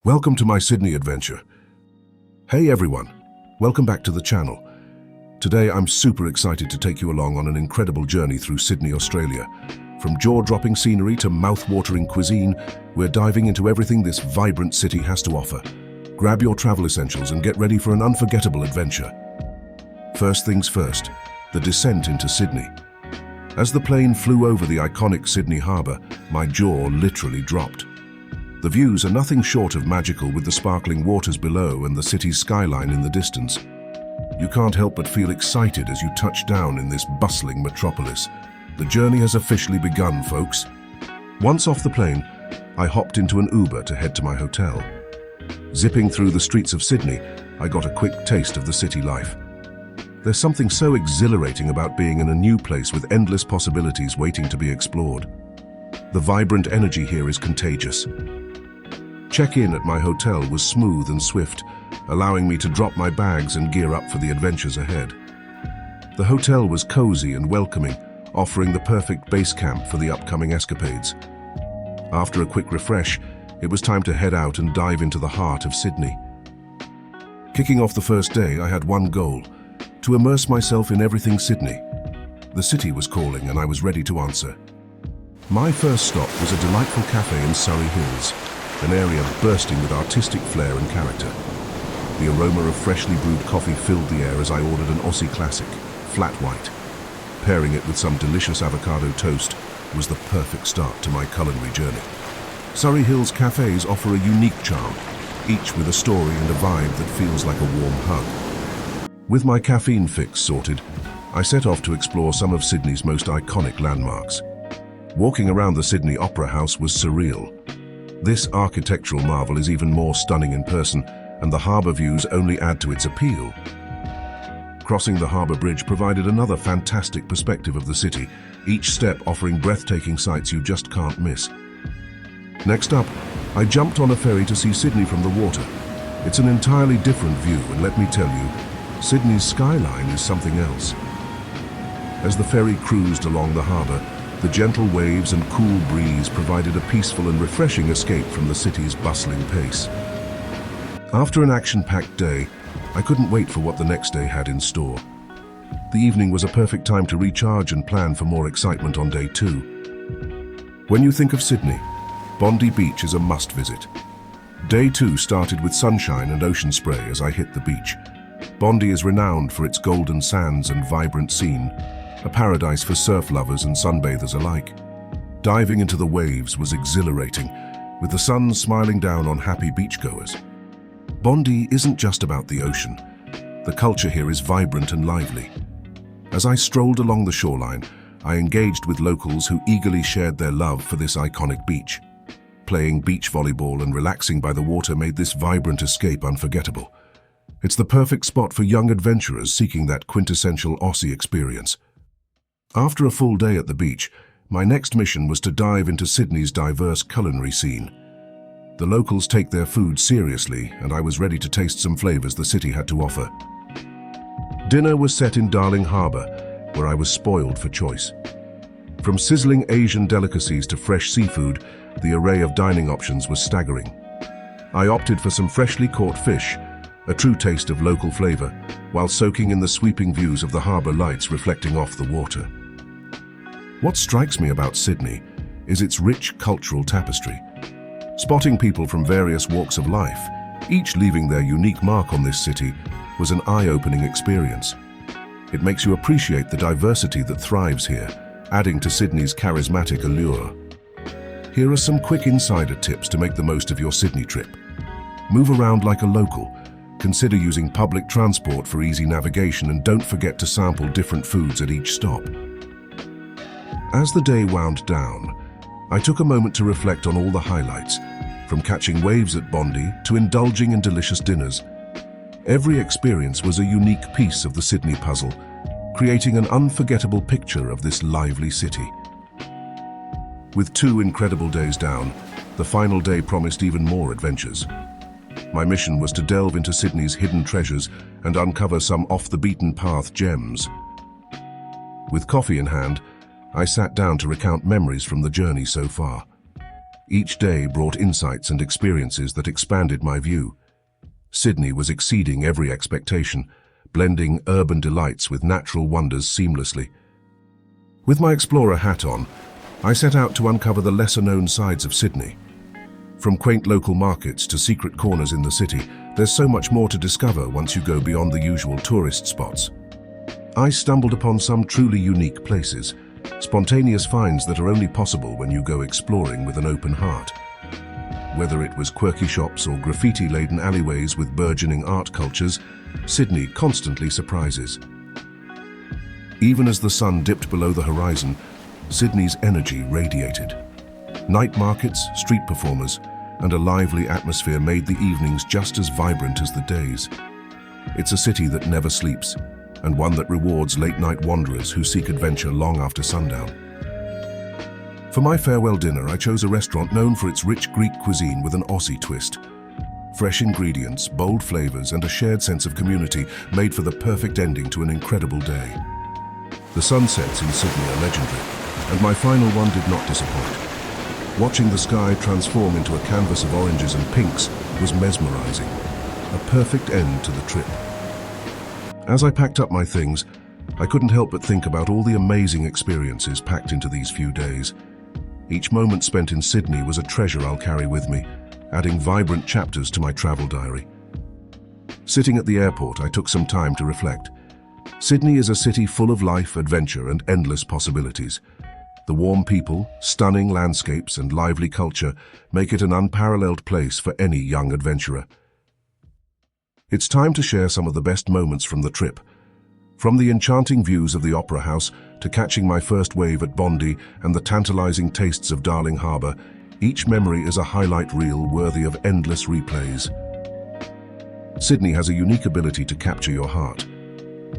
Welcome to my Sydney adventure. Hey everyone, welcome back to the channel. Today I'm super excited to take you along on an incredible journey through Sydney, Australia. From jaw-dropping scenery to mouth-watering cuisine, we're diving into everything this vibrant city has to offer. Grab your travel essentials and get ready for an unforgettable adventure. First things first, the descent into Sydney. As the plane flew over the iconic Sydney Harbour, my jaw literally dropped. The views are nothing short of magical, with the sparkling waters below and the city's skyline in the distance. You can't help but feel excited as you touch down in this bustling metropolis. The journey has officially begun, folks. Once off the plane, I hopped into an Uber to head to my hotel. Zipping through the streets of Sydney, I got a quick taste of the city life. There's something so exhilarating about being in a new place with endless possibilities waiting to be explored. The vibrant energy here is contagious. Check-in at my hotel was smooth and swift, allowing me to drop my bags and gear up for the adventures ahead. The hotel was cozy and welcoming, offering the perfect base camp for the upcoming escapades. After a quick refresh, it was time to head out and dive into the heart of Sydney. Kicking off the first day, I had one goal: to immerse myself in everything Sydney. The city was calling and I was ready to answer. My first stop was a delightful cafe in Surrey Hills, an area bursting with artistic flair and character. The aroma of freshly brewed coffee filled the air as I ordered an Aussie classic, flat white. Pairing it with some delicious avocado toast was the perfect start to my culinary journey. Surrey Hills cafes offer a unique charm, each with a story and a vibe that feels like a warm hug. With my caffeine fix sorted, I set off to explore some of Sydney's most iconic landmarks. Walking around the Sydney Opera House was surreal. This architectural marvel is even more stunning in person, and the harbour views only add to its appeal. Crossing the Harbour Bridge provided another fantastic perspective of the city, each step offering breathtaking sights you just can't miss. Next up, I jumped on a ferry to see Sydney from the water. It's an entirely different view, and let me tell you, Sydney's skyline is something else. As the ferry cruised along the harbour, the gentle waves and cool breeze provided a peaceful and refreshing escape from the city's bustling pace. After an action-packed day, I couldn't wait for what the next day had in store. The evening was a perfect time to recharge and plan for more excitement on day 2. When you think of Sydney, Bondi Beach is a must-visit. Day 2 started with sunshine and ocean spray as I hit the beach. Bondi is renowned for its golden sands and vibrant scene, a paradise for surf lovers and sunbathers alike. Diving into the waves was exhilarating, with the sun smiling down on happy beachgoers. Bondi isn't just about the ocean. The culture here is vibrant and lively. As I strolled along the shoreline, I engaged with locals who eagerly shared their love for this iconic beach. Playing beach volleyball and relaxing by the water made this vibrant escape unforgettable. It's the perfect spot for young adventurers seeking that quintessential Aussie experience. After a full day at the beach, my next mission was to dive into Sydney's diverse culinary scene. The locals take their food seriously, and I was ready to taste some flavors the city had to offer. Dinner was set in Darling Harbour, where I was spoiled for choice. From sizzling Asian delicacies to fresh seafood, the array of dining options was staggering. I opted for some freshly caught fish, a true taste of local flavor, while soaking in the sweeping views of the harbour lights reflecting off the water. What strikes me about Sydney is its rich cultural tapestry. Spotting people from various walks of life, each leaving their unique mark on this city, was an eye-opening experience. It makes you appreciate the diversity that thrives here, adding to Sydney's charismatic allure. Here are some quick insider tips to make the most of your Sydney trip. Move around like a local. Consider using public transport for easy navigation, and don't forget to sample different foods at each stop. As the day wound down, I took a moment to reflect on all the highlights, from catching waves at Bondi to indulging in delicious dinners. Every experience was a unique piece of the Sydney puzzle, creating an unforgettable picture of this lively city. With 2 incredible days down, the final day promised even more adventures. My mission was to delve into Sydney's hidden treasures and uncover some off-the-beaten-path gems. With coffee in hand, I sat down to recount memories from the journey so far. Each day brought insights and experiences that expanded my view. Sydney was exceeding every expectation, blending urban delights with natural wonders seamlessly. With my explorer hat on, I set out to uncover the lesser-known sides of Sydney. From quaint local markets to secret corners in the city, there's so much more to discover once you go beyond the usual tourist spots. I stumbled upon some truly unique places, spontaneous finds that are only possible when you go exploring with an open heart. Whether it was quirky shops or graffiti-laden alleyways with burgeoning art cultures, Sydney constantly surprises. Even as the sun dipped below the horizon, Sydney's energy radiated. Night markets, street performers, and a lively atmosphere made the evenings just as vibrant as the days. It's a city that never sleeps, and one that rewards late-night wanderers who seek adventure long after sundown. For my farewell dinner, I chose a restaurant known for its rich Greek cuisine with an Aussie twist. Fresh ingredients, bold flavors, and a shared sense of community made for the perfect ending to an incredible day. The sunsets in Sydney are legendary, and my final one did not disappoint. Watching the sky transform into a canvas of oranges and pinks was mesmerizing, a perfect end to the trip. As I packed up my things, I couldn't help but think about all the amazing experiences packed into these few days. Each moment spent in Sydney was a treasure I'll carry with me, adding vibrant chapters to my travel diary. Sitting at the airport, I took some time to reflect. Sydney is a city full of life, adventure, and endless possibilities. The warm people, stunning landscapes, and lively culture make it an unparalleled place for any young adventurer. It's time to share some of the best moments from the trip. From the enchanting views of the Opera House to catching my first wave at Bondi and the tantalizing tastes of Darling Harbour, each memory is a highlight reel worthy of endless replays. Sydney has a unique ability to capture your heart.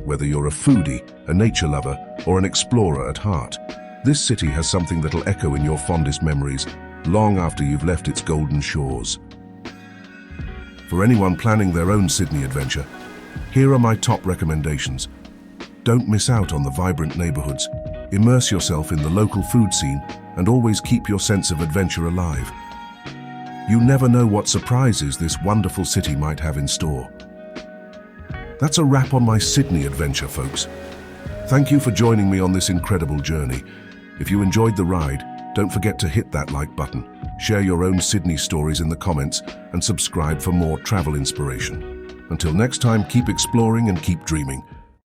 Whether you're a foodie, a nature lover, or an explorer at heart, this city has something that'll echo in your fondest memories, long after you've left its golden shores. For anyone planning their own Sydney adventure, here are my top recommendations. Don't miss out on the vibrant neighborhoods, immerse yourself in the local food scene, and always keep your sense of adventure alive. You never know what surprises this wonderful city might have in store. That's a wrap on my Sydney adventure, folks. Thank you for joining me on this incredible journey. If you enjoyed the ride, don't forget to hit that like button, share your own Sydney stories in the comments, and subscribe for more travel inspiration. Until next time, keep exploring and keep dreaming.